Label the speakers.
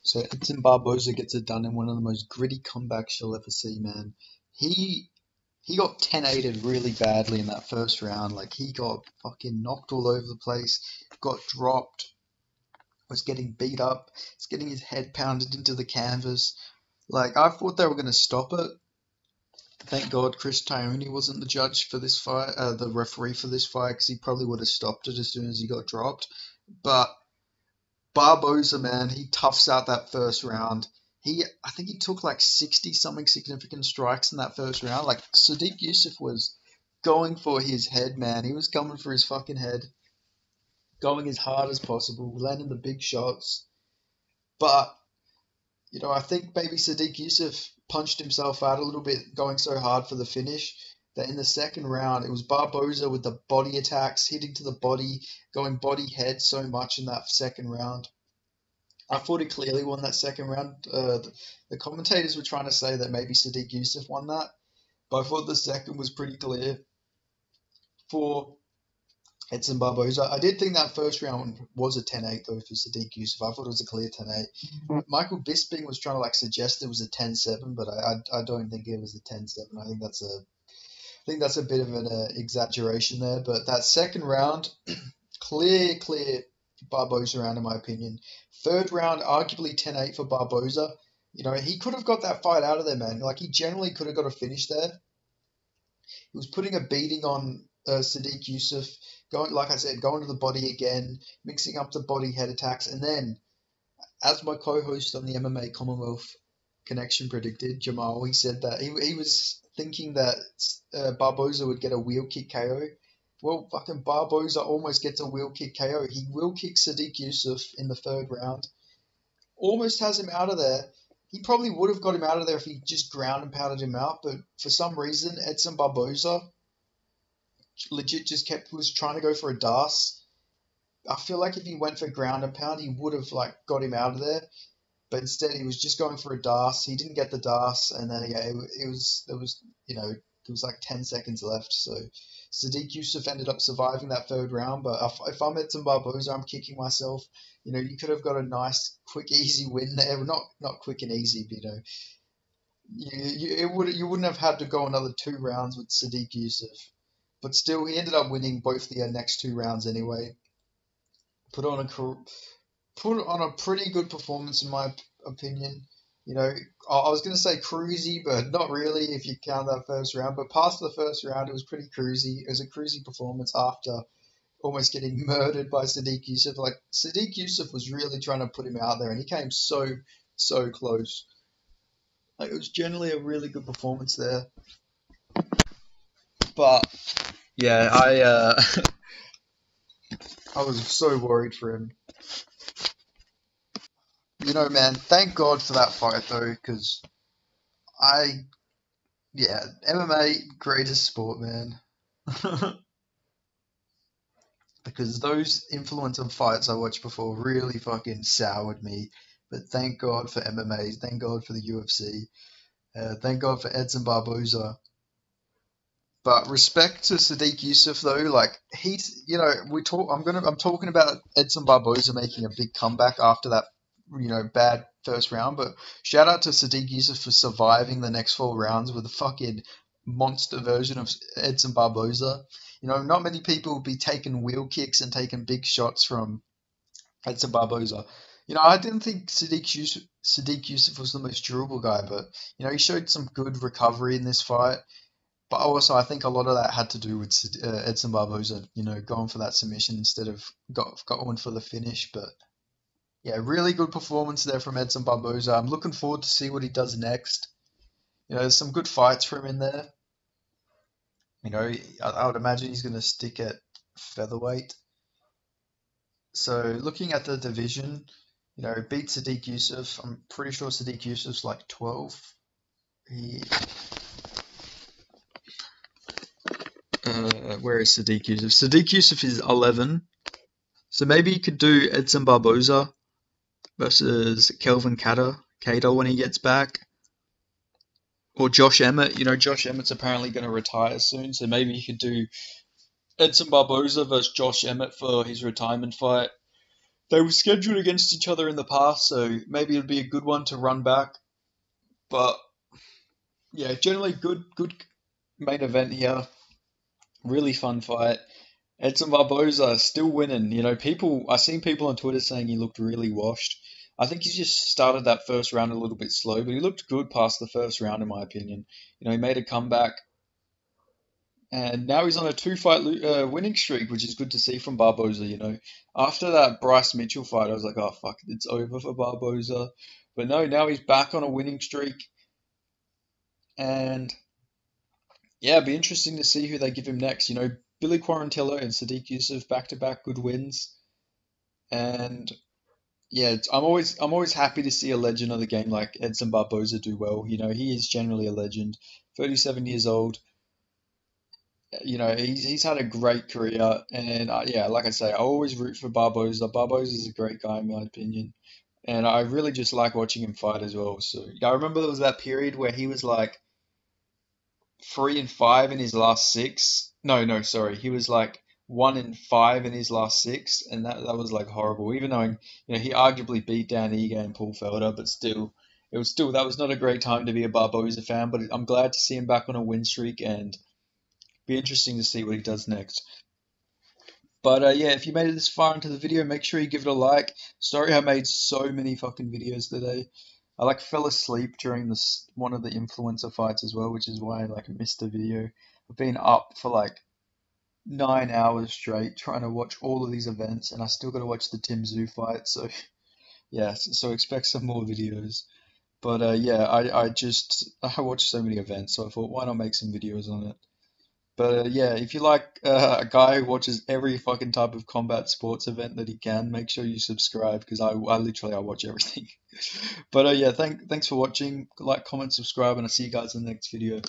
Speaker 1: So Edson Barboza gets it done in one of the most gritty comebacks you'll ever see, man. He he got 10-8'd really badly in that first round. Like he got fucking knocked all over the place, got dropped, was getting beat up, was getting his head pounded into the canvas. Like I thought they were gonna stop it. Thank God Chris Tyone wasn't the judge for this fight, the referee for this fight, because he probably would have stopped it as soon as he got dropped. But Barboza, man, he toughs out that first round. I think he took like 60 something significant strikes in that first round. Like Sodiq Yusuff was going for his head, man. He was coming for his fucking head, going as hard as possible, landing the big shots. But I think maybe Sadiq Yusuff punched himself out a little bit going so hard for the finish that in the second round it was Barboza with the body attacks, hitting to the body, going body head so much in that second round. I thought he clearly won that second round. The commentators were trying to say that maybe Sadiq Yusuff won that, but I thought the second was pretty clear for Edson Barboza. I did think that first round was a 10-8 though for Sadiq Yusuff. I thought it was a clear 10-8. Michael Bisping was trying to suggest it was a 10-7, but I don't think it was a 10-7. I think that's a bit of an exaggeration there. But that second round, clear Barboza round in my opinion. Third round, arguably 10-8 for Barboza. He could have got that fight out of there, man. Like he generally could have got a finish there. He was putting a beating on Sadiq Yusuff, going to the body again, mixing up the body head attacks, and then, as my co-host on the MMA Commonwealth Connection predicted, Jamal, he said that he was thinking that Barboza would get a wheel kick KO. Well, fucking Barboza almost gets a wheel kick KO. He wheel kicks Sadiq Yusuff in the third round, almost has him out of there. He probably would have got him out of there if he just ground and pounded him out, but for some reason, Edson Barboza legit was trying to go for a DAS. I feel like if he went for ground and pound, he would have got him out of there. But instead, he was just going for a DAS. He didn't get the DAS, and then there was like 10 seconds left. So Sadiq Yusuff ended up surviving that third round. But if I'm Edson Barboza, I'm kicking myself. You could have got a nice, quick, easy win there. Not quick and easy, but you wouldn't have had to go another 2 rounds with Sadiq Yusuff. But still, he ended up winning both the next 2 rounds anyway. Put on a pretty good performance in my opinion. I was going to say cruisy, but not really if you count that first round. But past the first round, it was pretty cruisy. It was a cruisy performance after almost getting murdered by Sadiq Yusuff. Like Sadiq Yusuff was really trying to put him out there, and he came so close. It was generally a really good performance there. But yeah, I was so worried for him. Man, thank God for that fight though, because MMA, greatest sport, man. Because those influencer fights I watched before really fucking soured me. But thank God for MMA, thank God for the UFC, thank God for Edson Barboza. But respect to Sadiq Yusuff though, he's I'm talking about Edson Barboza making a big comeback after that bad first round, but shout out to Sadiq Yusuff for surviving the next 4 rounds with a fucking monster version of Edson Barboza. Not many people will be taking wheel kicks and taking big shots from Edson Barboza. I didn't think Sadiq Yusuff was the most durable guy, but he showed some good recovery in this fight. But also, I think a lot of that had to do with Edson Barboza, going for that submission instead of going for the finish. But yeah, really good performance there from Edson Barboza. I'm looking forward to see what he does next. There's some good fights for him in there. I would imagine he's going to stick at featherweight. So looking at the division, beat Sadiq Yusuff. I'm pretty sure Sadiq Yusuff's like 12. Where is Sadiq Yusuff? Sadiq Yusuff is 11. So maybe you could do Edson Barboza versus Kelvin Cater when he gets back. Or Josh Emmett. Josh Emmett's apparently going to retire soon, so maybe you could do Edson Barboza versus Josh Emmett for his retirement fight. They were scheduled against each other in the past, so maybe it'd be a good one to run back. But yeah, generally good main event here. Really fun fight. Edson Barboza still winning. You know, I've seen people on Twitter saying he looked really washed. I think he just started that first round a little bit slow, but he looked good past the first round, in my opinion. You know, he made a comeback, and now he's on a two-fight winning streak, which is good to see from Barboza. You know, after that Bryce Mitchell fight, I was like, oh fuck, it's over for Barboza. But no, now he's back on a winning streak, and yeah, it'd be interesting to see who they give him next. You know, Billy Quarantillo and Sodiq Yusuff back-to-back good wins, and yeah, I'm always happy to see a legend of the game like Edson Barboza do well. You know, he is generally a legend. 37 years old. You know, he's had a great career, and yeah, like I say, I always root for Barboza. Barboza is a great guy in my opinion, and I really just like watching him fight as well. So yeah, I remember there was that period where he was like 3-5 in his last six. No, no, sorry. He was like 1-5 in his last six, and that was like horrible. Even though he arguably beat Dan Ige and Paul Felder, but still, that was not a great time to be a Barboza fan. But I'm glad to see him back on a win streak, and be interesting to see what he does next. But yeah, if you made it this far into the video, make sure you give it a like. Sorry I made so many fucking videos today. I like fell asleep during this one of the influencer fights as well, which is why I like missed the video. I've been up for like 9 hours straight trying to watch all of these events, and I still got to watch the Tim Tszyu fight. So yeah, so expect some more videos. But yeah, I watched so many events, so I thought why not make some videos on it. But yeah, if you like a guy who watches every fucking type of combat sports event that he can, make sure you subscribe because I watch everything. But yeah, thanks for watching. Like, comment, subscribe, and I'll see you guys in the next video.